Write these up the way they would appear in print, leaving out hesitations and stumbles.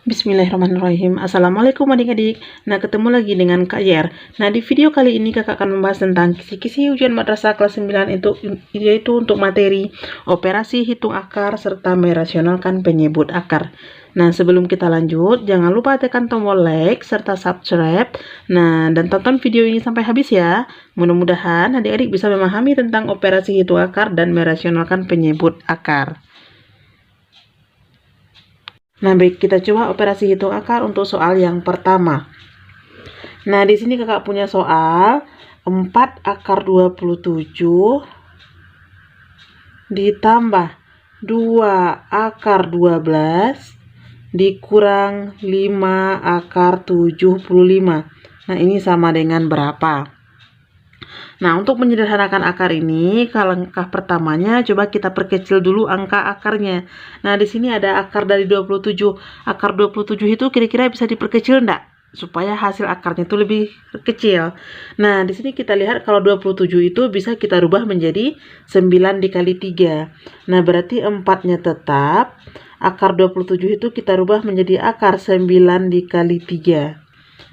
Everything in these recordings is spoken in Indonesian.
Bismillahirrahmanirrahim. Assalamualaikum adik-adik. Nah, ketemu lagi dengan Kak Yer. Nah, di video kali ini kakak akan membahas tentang kisi-kisi ujian madrasah kelas 9 yaitu untuk materi operasi hitung akar serta merasionalkan penyebut akar. Nah, sebelum kita lanjut, jangan lupa tekan tombol like serta subscribe. Nah, dan tonton video ini sampai habis ya. Mudah-mudahan adik-adik bisa memahami tentang operasi hitung akar dan merasionalkan penyebut akar. Nah, baik, kita coba operasi hitung akar untuk soal yang pertama. Nah, di sini kakak punya soal 4 akar 27 ditambah 2 akar 12 dikurang 5 akar 75. Nah, ini sama dengan berapa? Nah, untuk menyederhanakan akar ini, kalau langkah pertamanya coba kita perkecil dulu angka akarnya. Nah, di sini ada akar dari 27. Akar 27 itu kira-kira bisa diperkecil enggak? Supaya hasil akarnya itu lebih kecil. Nah, di sini kita lihat kalau 27 itu bisa kita rubah menjadi 9 dikali 3. Nah, berarti 4-nya tetap. Akar 27 itu kita rubah menjadi akar 9 dikali 3.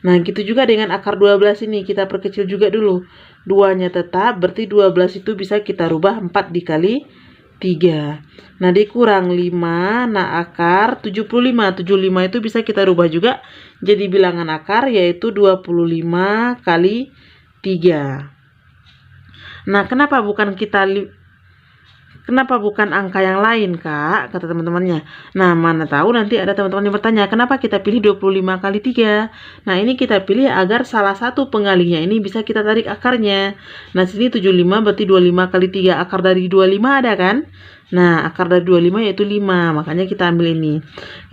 Nah, gitu juga dengan akar 12 ini, kita perkecil juga dulu. 2-nya tetap, berarti 12 itu bisa kita rubah 4 dikali 3. Nah, dikurang 5, nah akar 75. 75 itu bisa kita rubah juga jadi bilangan akar, yaitu 25 kali 3. Nah, kenapa bukan angka yang lain, Kak? Kata teman-temannya. Nah, mana tahu nanti ada teman-teman yang bertanya, kenapa kita pilih 25 kali 3? Nah, ini kita pilih agar salah satu pengalinya ini bisa kita tarik akarnya. Nah, sini 75 berarti 25 kali 3. Akar dari 25 ada kan? Nah, akar dari 25 yaitu 5. Makanya kita ambil ini.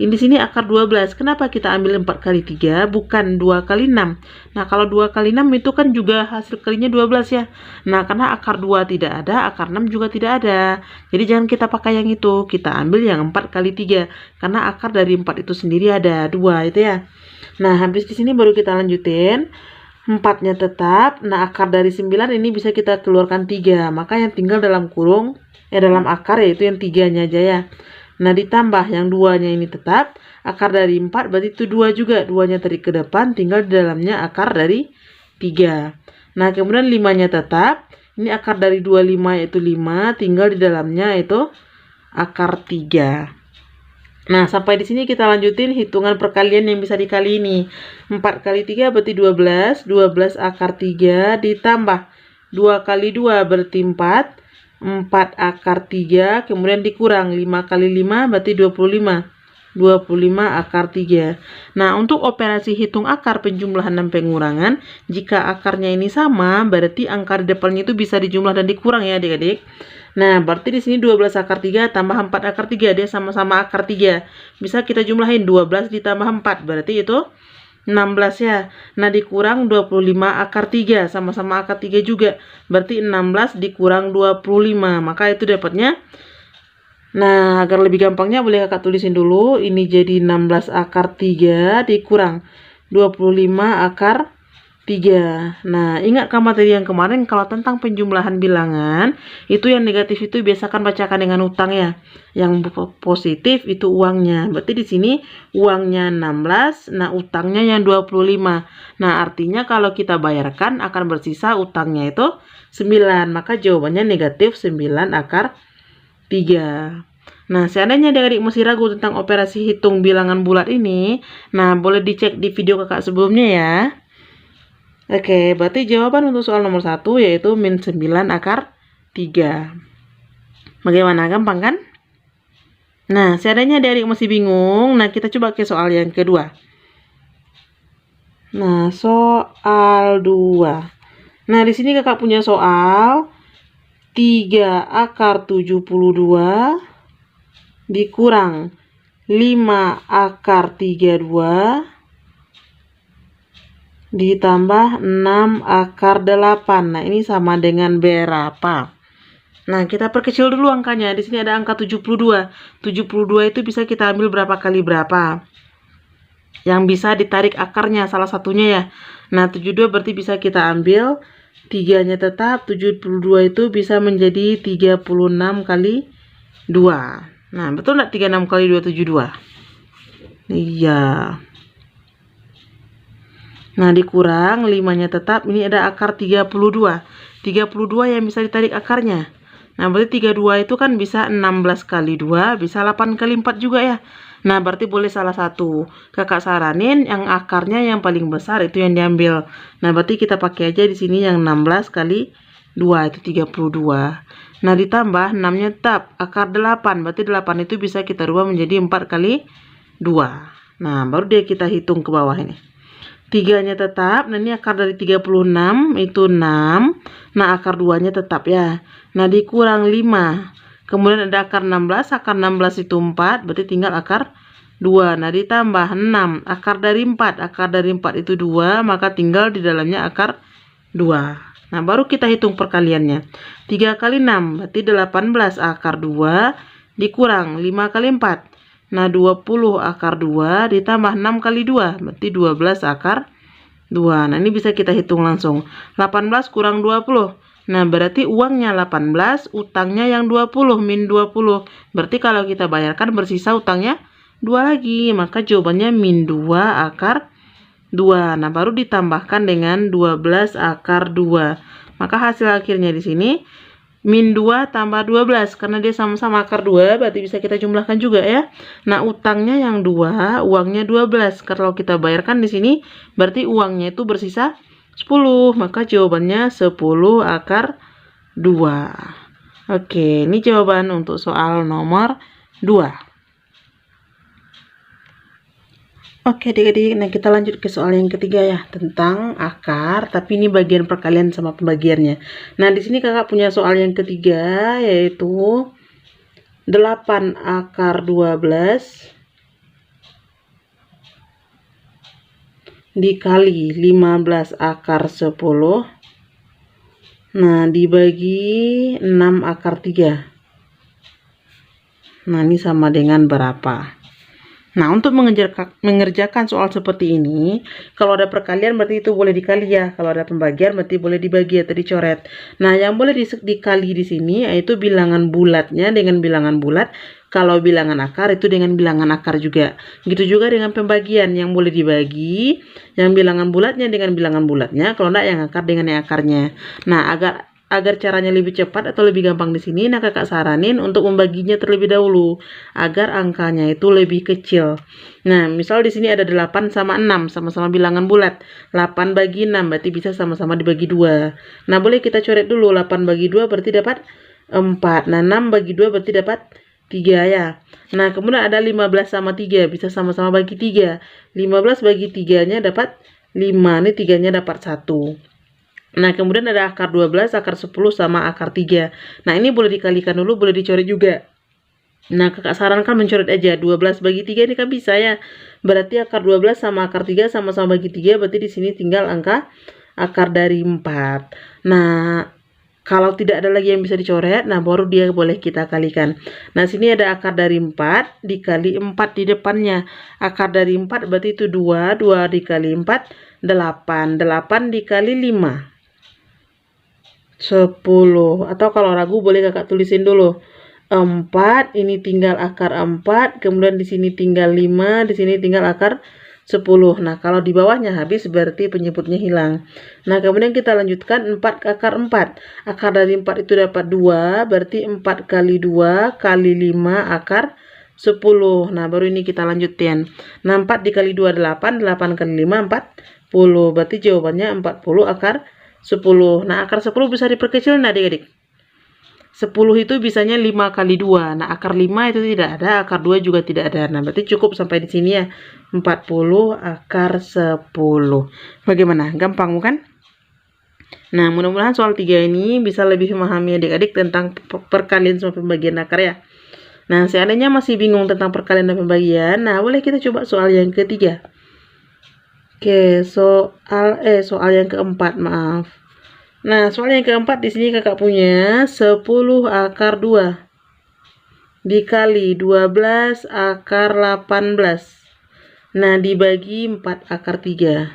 Ini di sini akar 12. Kenapa kita ambil 4 kali 3 bukan 2 kali 6? Nah, kalau 2 kali 6 itu kan juga hasil kalinya 12 ya. Nah, karena akar 2 tidak ada, akar 6 juga tidak ada. Jadi jangan kita pakai yang itu. Kita ambil yang 4 kali 3. Karena akar dari 4 itu sendiri ada 2 itu ya. Nah, habis di sini baru kita lanjutin. 4-nya tetap. Nah, akar dari 9 ini bisa kita keluarkan 3. Maka yang tinggal dalam dalam akar yaitu yang 3-nya aja ya. Nah, ditambah yang 2-nya ini tetap. Akar dari 4 berarti itu 2 juga. 2-nya tarik ke depan, tinggal di dalamnya akar dari 3. Nah, kemudian 5-nya tetap. Ini akar dari 25 yaitu 5, tinggal di dalamnya itu akar 3. Nah, sampai di sini kita lanjutin hitungan perkalian yang bisa dikali ini. 4 kali 3 berarti 12. 12 akar 3 ditambah 2 kali 2 berarti 4. 4 akar 3, kemudian dikurang 5 kali 5 berarti 25. 25 akar 3. Nah, untuk operasi hitung akar penjumlahan dan pengurangan, jika akarnya ini sama, berarti angka di depannya itu bisa dijumlah dan dikurang ya adik-adik. Nah, berarti di sini 12 akar 3 tambah 4 akar 3, dia sama-sama akar 3. Bisa kita jumlahin 12 ditambah 4, berarti itu 16 ya. Nah, dikurang 25 akar 3, sama-sama akar 3 juga. Berarti 16 dikurang 25, maka itu dapatnya. Nah, agar lebih gampangnya boleh kakak tulisin dulu. Ini jadi 16 akar 3 dikurang 25 akar 3. Nah, ingatkan materi yang kemarin kalau tentang penjumlahan bilangan, itu yang negatif itu biasakan bacakan dengan utang ya. Yang positif itu uangnya. Berarti di sini uangnya 16, nah utangnya yang 25. Nah, artinya kalau kita bayarkan akan bersisa utangnya itu 9. Maka jawabannya negatif 9 akar 3. Nah, seandainya adik-adik masih ragu tentang operasi hitung bilangan bulat ini, nah boleh dicek di video kakak sebelumnya ya. Oke, berarti jawaban untuk soal nomor 1 yaitu min 9 akar 3. Bagaimana, gampang kan? Nah, seandainya adik-adik masih bingung, nah kita coba ke soal yang kedua. Nah, soal 2. Nah, di sini kakak punya soal 3 akar 72 dikurang 5 akar 32 ditambah 6 akar 8. Nah, ini sama dengan berapa? Nah, kita perkecil dulu angkanya. Di sini ada angka 72. 72 itu bisa kita ambil berapa kali berapa? Yang bisa ditarik akarnya salah satunya ya. Nah, 72 berarti bisa kita ambil 3-nya tetap. 72 itu bisa menjadi 36 kali 2. Nah, betul nggak 36 kali 2, 72? Iya. Nah, dikurang 5-nya tetap, ini ada akar 32. 32 yang bisa ditarik akarnya. Nah, berarti 32 itu kan bisa 16 kali 2, bisa 8 kali 4 juga ya. Nah, berarti boleh salah satu. Kakak saranin yang akarnya yang paling besar itu yang diambil. Nah, berarti kita pakai aja di sini yang 16 kali 2, itu 32. Nah, ditambah 6-nya tetap, akar 8. Berarti 8 itu bisa kita rubah menjadi 4 kali 2. Nah, baru dia kita hitung ke bawah ini. 3-nya tetap, nah ini akar dari 36 itu 6. Nah, akar 2-nya tetap ya. Nah, dikurang 5. Kemudian ada akar 16, akar 16 itu 4, berarti tinggal akar 2. Nah, ditambah 6, akar dari 4. Akar dari 4 itu 2, maka tinggal di dalamnya akar 2. Nah, baru kita hitung perkaliannya. 3 kali 6, berarti 18 akar 2, dikurang 5 kali 4. Nah, 20 akar 2 ditambah 6 kali 2, berarti 12 akar 2. Nah, ini bisa kita hitung langsung. 18 kurang 20. Nah, berarti uangnya 18, utangnya yang 20, min 20. Berarti kalau kita bayarkan bersisa utangnya 2 lagi. Maka jawabannya min 2 akar 2. Nah, baru ditambahkan dengan 12 akar 2. Maka hasil akhirnya di sini min 2 tambah 12, karena dia sama-sama akar 2, berarti bisa kita jumlahkan juga ya. Nah, utangnya yang 2, uangnya 12. Kalau kita bayarkan di sini, berarti uangnya itu bersisa 10, maka jawabannya 10 akar 2. Oke, ini jawaban untuk soal nomor 2. Oke adik-adik, nah kita lanjut ke soal yang ketiga ya, tentang akar, tapi ini bagian perkalian sama pembagiannya. Nah, di sini kakak punya soal yang ketiga, yaitu 8 akar 12 dikali 15 akar 10, nah dibagi 6 akar 3. Nah, ini sama dengan berapa? Nah, untuk mengerjakan soal seperti ini, kalau ada perkalian berarti itu boleh dikali ya. Kalau ada pembagian berarti boleh dibagi atau dicoret. Nah, yang boleh dikali di sini yaitu bilangan bulatnya dengan bilangan bulat. Kalau bilangan akar itu dengan bilangan akar juga. Gitu juga dengan pembagian, yang boleh dibagi, yang bilangan bulatnya dengan bilangan bulatnya. Kalau enggak, yang akar dengan yang akarnya. Nah, agar caranya lebih cepat atau lebih gampang di sini, nah kakak saranin untuk membaginya terlebih dahulu agar angkanya itu lebih kecil. Nah, misal di sini ada 8 sama 6, sama-sama bilangan bulat. 8 bagi 6 berarti bisa sama-sama dibagi 2. Nah, boleh kita coret dulu. 8 bagi 2 berarti dapat 4. Nah, 6 bagi 2 berarti dapat 3 ya. Nah, kemudian ada 15 sama 3, bisa sama-sama bagi 3. 15 bagi 3-nya dapat 5. Ini 3-nya dapat 1. Nah, kemudian ada akar 12, akar 10 sama akar 3. Nah, ini boleh dikalikan dulu, boleh dicoret juga. Nah, kakak sarankan mencoret aja. 12 bagi 3 ini kan bisa ya. Berarti akar 12 sama akar 3 sama-sama bagi 3, berarti di sini tinggal angka akar dari 4. Nah, kalau tidak ada lagi yang bisa dicoret, nah baru dia boleh kita kalikan. Nah, sini ada akar dari 4 dikali 4 di depannya. Akar dari 4 berarti itu 2, 2 dikali 4, 8. 8 dikali 5. 10. Atau kalau ragu boleh kakak tulisin dulu. 4, ini tinggal akar 4, kemudian di sini tinggal 5, di sini tinggal akar 10. Nah, kalau di bawahnya habis berarti penyebutnya hilang. Nah, kemudian kita lanjutkan 4 akar 4. Akar dari 4 itu dapat 2, berarti 4 kali 2 kali 5 akar 10. Nah, baru ini kita lanjutin. Nah, 4 dikali 2 8, 8 kali 5 40. Berarti jawabannya 40 akar 10. Nah, akar 10 bisa diperkecil nah adik-adik. 10 itu bisanya 5 kali 2. Nah, akar 5 itu tidak ada, akar 2 juga tidak ada. Nah, berarti cukup sampai di sini ya. 40 akar 10. Bagaimana? Gampang bukan? Nah, mudah-mudahan soal 3 ini bisa lebih memahami adik-adik tentang perkalian sama pembagian akar ya. Nah, seandainya masih bingung tentang perkalian dan pembagian, nah boleh kita coba soal yang ketiga. Oke, soal yang keempat, maaf. Nah, soal yang keempat di sini kakak punya 10 akar 2 dikali 12 akar 18. Nah, dibagi 4 akar 3.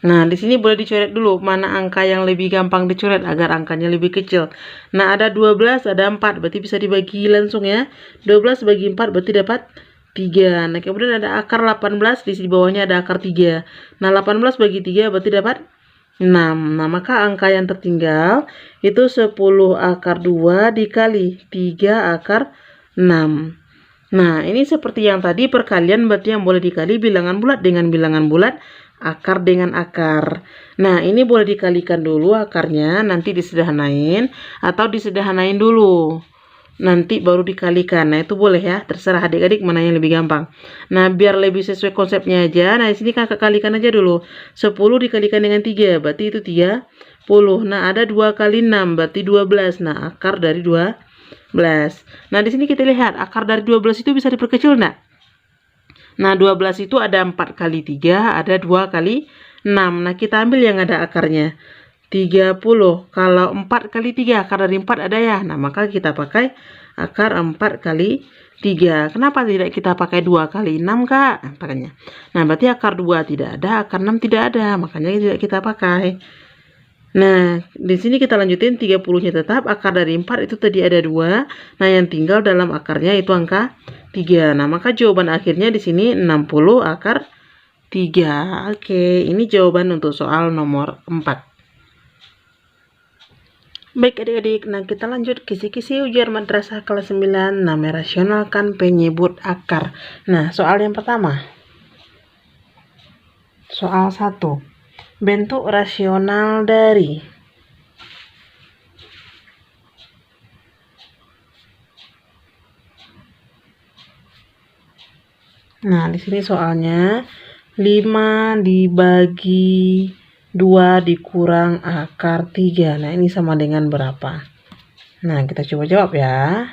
Nah, di sini boleh dicoret dulu mana angka yang lebih gampang dicoret agar angkanya lebih kecil. Nah, ada 12, ada 4, berarti bisa dibagi langsung ya. 12 bagi 4 berarti dapat 3. Nah, kemudian ada akar 18, di sini bawahnya ada akar 3. Nah, 18 bagi 3 berarti dapat 6. Nah, maka angka yang tertinggal itu 10 akar 2 dikali 3 akar 6. Nah, ini seperti yang tadi perkalian, berarti yang boleh dikali bilangan bulat dengan bilangan bulat, akar dengan akar. Nah, ini boleh dikalikan dulu akarnya, nanti disederhanain atau disederhanain dulu. Nanti baru dikalikan. Nah, itu boleh ya, terserah adik-adik mana yang lebih gampang. Nah, biar lebih sesuai konsepnya aja. Nah, di sini kakak kalikan aja dulu. 10 dikalikan dengan 3, berarti itu 30. Nah, ada 2 kali 6, berarti 12. Nah, akar dari 12. Nah, di sini kita lihat akar dari 12 itu bisa diperkecil enggak? Nah, 12 itu ada 4 kali 3, ada 2 kali 6. Nah, kita ambil yang ada akarnya. 30. Kalau 4 kali 3, akar dari 4 ada ya. Nah, maka kita pakai akar 4 kali 3. Kenapa tidak kita pakai 2 kali 6, Kak? Makanya. Nah, berarti akar 2 tidak ada, akar 6 tidak ada. Makanya tidak kita pakai. Nah, di sini kita lanjutin 30-nya tetap, akar dari 4 itu tadi ada 2. Nah, yang tinggal dalam akarnya itu angka 3. Nah, maka jawaban akhirnya di sini 60 akar 3. Oke, ini jawaban untuk soal nomor 4. Baik adik-adik, nah kita lanjut kisi-kisi ujian madrasah kelas 9, nah merasionalkan penyebut akar. Nah, soal yang pertama. Soal 1. Bentuk rasional dari. Nah, di sini soalnya 5 dibagi 2 dikurang akar 3. Nah, ini sama dengan berapa? Nah, kita coba jawab ya.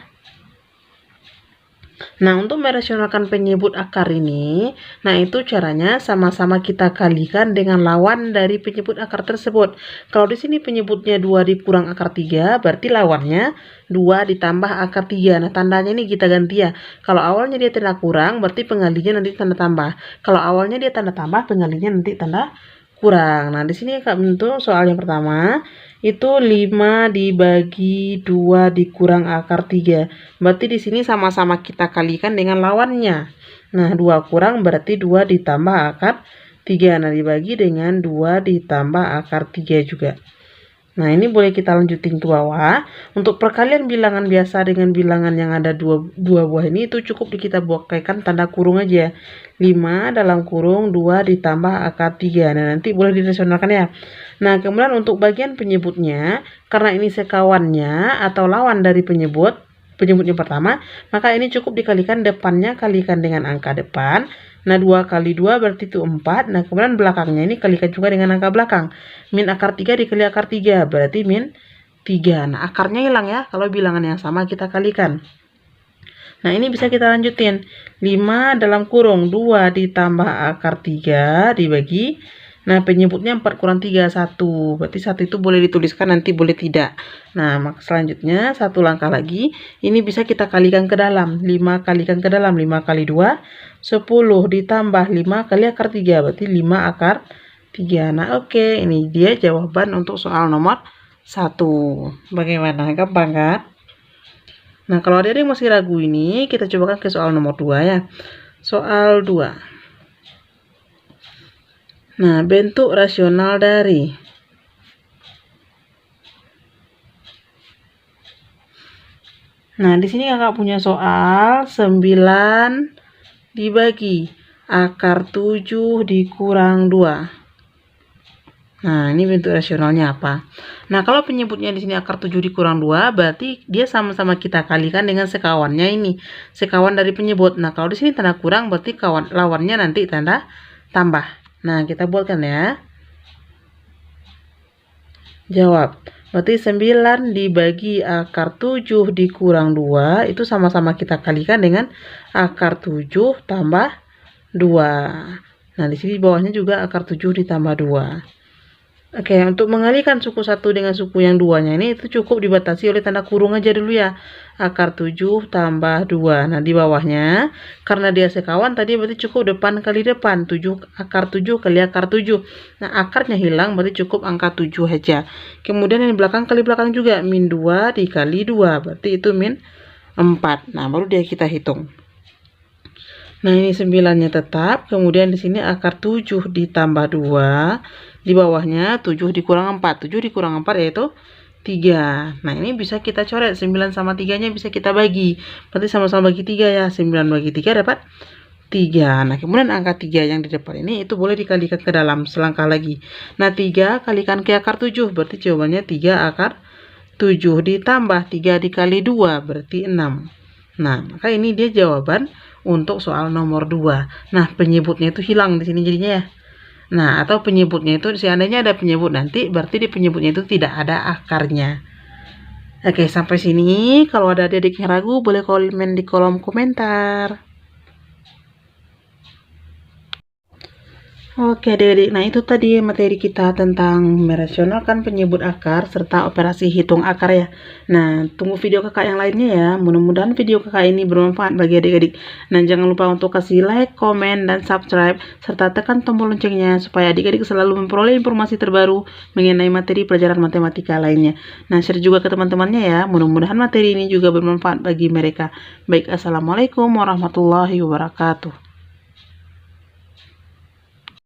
Nah, untuk merasionalkan penyebut akar ini, nah itu caranya sama-sama kita kalikan dengan lawan dari penyebut akar tersebut. Kalau di sini penyebutnya 2 dikurang akar 3, berarti lawannya 2 ditambah akar 3. Nah, tandanya ini kita ganti ya. Kalau awalnya dia tanda kurang, berarti pengalinya nanti tanda tambah. Kalau awalnya dia tanda tambah, pengalinya nanti tanda kurang. Nah, di sini Kak bentuk soal yang pertama itu 5 dibagi 2 dikurang akar 3. Berarti di sini sama-sama kita kalikan dengan lawannya. Nah, 2 kurang berarti 2 ditambah akar 3. Nah, dibagi dengan 2 ditambah akar 3 juga. Nah, ini boleh kita lanjutin ke bawah. Untuk perkalian bilangan biasa dengan bilangan yang ada dua buah ini itu cukup kita pakaikan tanda kurung aja. 5 dalam kurung 2 ditambah akar 3. Nah, nanti boleh dirasionalkan ya. Nah, kemudian untuk bagian penyebutnya, karena ini sekawannya atau lawan dari penyebutnya pertama, maka ini cukup dikalikan depannya kalikan dengan angka depan. Nah, 2 kali 2 berarti itu 4. Nah, kemudian belakangnya ini kalikan juga dengan angka belakang. Min akar 3 dikali akar 3 berarti min 3. Nah, akarnya hilang ya. Kalau bilangan yang sama kita kalikan. Nah, ini bisa kita lanjutin. 5 dalam kurung 2 ditambah akar 3 dibagi. Nah, penyebutnya 4 kurang 3, 1. Berarti 1 itu boleh dituliskan, nanti boleh tidak. Nah, maka selanjutnya satu langkah lagi. Ini bisa kita kalikan ke dalam. 5 kalikan ke dalam. 5 kali 2, 10 ditambah 5 kali akar 3. Berarti 5 akar 3. Nah, oke. Ini dia jawaban untuk soal nomor 1. Bagaimana? Gampang kan? Nah, kalau ada yang masih ragu ini, kita cobakan ke soal nomor 2 ya. Soal 2. Nah, bentuk rasional dari. Nah, di sini kakak punya soal 9 dibagi akar 7 dikurang 2. Nah, ini bentuk rasionalnya apa? Nah, kalau penyebutnya di sini akar 7 dikurang 2, berarti dia sama-sama kita kalikan dengan sekawannya ini. Sekawan dari penyebut. Nah, kalau di sini tanda kurang, berarti lawannya nanti tanda tambah. Nah, kita buatkan ya. Jawab. Berarti 9 dibagi akar 7 dikurang 2, itu sama-sama kita kalikan dengan akar 7 tambah 2. Nah, di sini bawahnya juga akar 7 ditambah 2. Oke, untuk mengalihkan suku satu dengan suku yang duanya ini itu cukup dibatasi oleh tanda kurung aja dulu ya. Akar 7 tambah 2. Nah, di bawahnya, karena dia sekawan tadi berarti cukup depan kali depan. 7 akar 7 kali akar 7. Nah, akarnya hilang berarti cukup angka 7 aja. Kemudian yang di belakang kali belakang juga. Min 2 dikali 2. Berarti itu min 4. Nah, baru dia kita hitung. Nah, ini 9-nya tetap. Kemudian di sini akar 7 ditambah 2. Di bawahnya 7 dikurang 4. 7 dikurang 4 yaitu 3. Nah, ini bisa kita coret. 9 sama 3-nya bisa kita bagi. Berarti sama-sama bagi 3 ya. 9 bagi 3 dapat 3. Nah, kemudian angka 3 yang di depan ini itu boleh dikalikan ke dalam selangkah lagi. Nah, 3 kalikan ke akar 7. Berarti jawabannya 3 akar 7 ditambah 3 dikali 2 berarti 6. Nah, maka ini dia jawaban untuk soal nomor 2. Nah, penyebutnya itu hilang di sini jadinya ya. Nah, atau penyebutnya itu seandainya ada penyebut nanti berarti di penyebutnya itu tidak ada akarnya. Oke, sampai sini. Kalau ada adik-adik yang ragu boleh komen di kolom komentar. Oke adik-adik, nah itu tadi materi kita tentang merasionalkan penyebut akar serta operasi hitung akar ya. Nah, tunggu video kakak yang lainnya ya. Mudah-mudahan video kakak ini bermanfaat bagi adik-adik. Nah, jangan lupa untuk kasih like, komen, dan subscribe, serta tekan tombol loncengnya supaya adik-adik selalu memperoleh informasi terbaru mengenai materi pelajaran matematika lainnya. Nah, share juga ke teman-temannya ya. Mudah-mudahan materi ini juga bermanfaat bagi mereka. Baik, assalamualaikum warahmatullahi wabarakatuh.